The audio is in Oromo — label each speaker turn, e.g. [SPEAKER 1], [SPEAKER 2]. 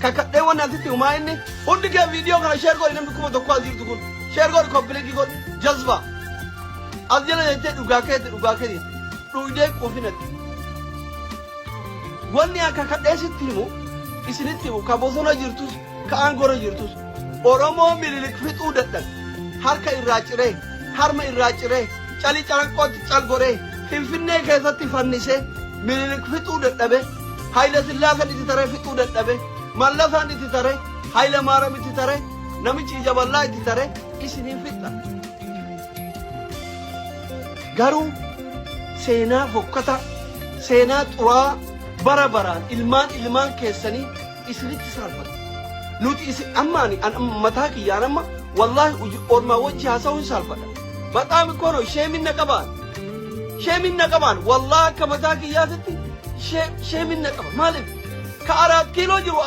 [SPEAKER 1] kakadhee waan asitti humaa inni hundi kee viidiyoo kana sheer godhi namni kuma tokko asirtu kun sheer godhi kompileekii godhi jazba as jala jettee dhugaa keeti dhugdee quufinatti wanni akka kakadhee sitti himu isinitti himu ka bosona jirtus ka aangora jirtus Oromoo Minilik fixuu dadhabe harka irraa ciree harma irraa ciree calii calanqootti calgoree Finfinnee keessatti fannisee Minilik fixuu dadhabe Haile Sillaaseen itti taree fixuu dadhabe Mallasaan itti taree Haile Maariyaam itti taree namichi ija bal'aa itti taree isiniin fixa. Garuu seenaa hokkata seenaa xuraa bara baraan ilmaan keessanii isinitti salphata. Nuti isin ammaani mataa kiyyaan amma wallahi ormaa wajji haasa'uun salphata. Bataam kono sheeminna qabaan wallahi akka mataa kiyyaatitti sheeminna qaba maaliif ka 4 kiiloo jiru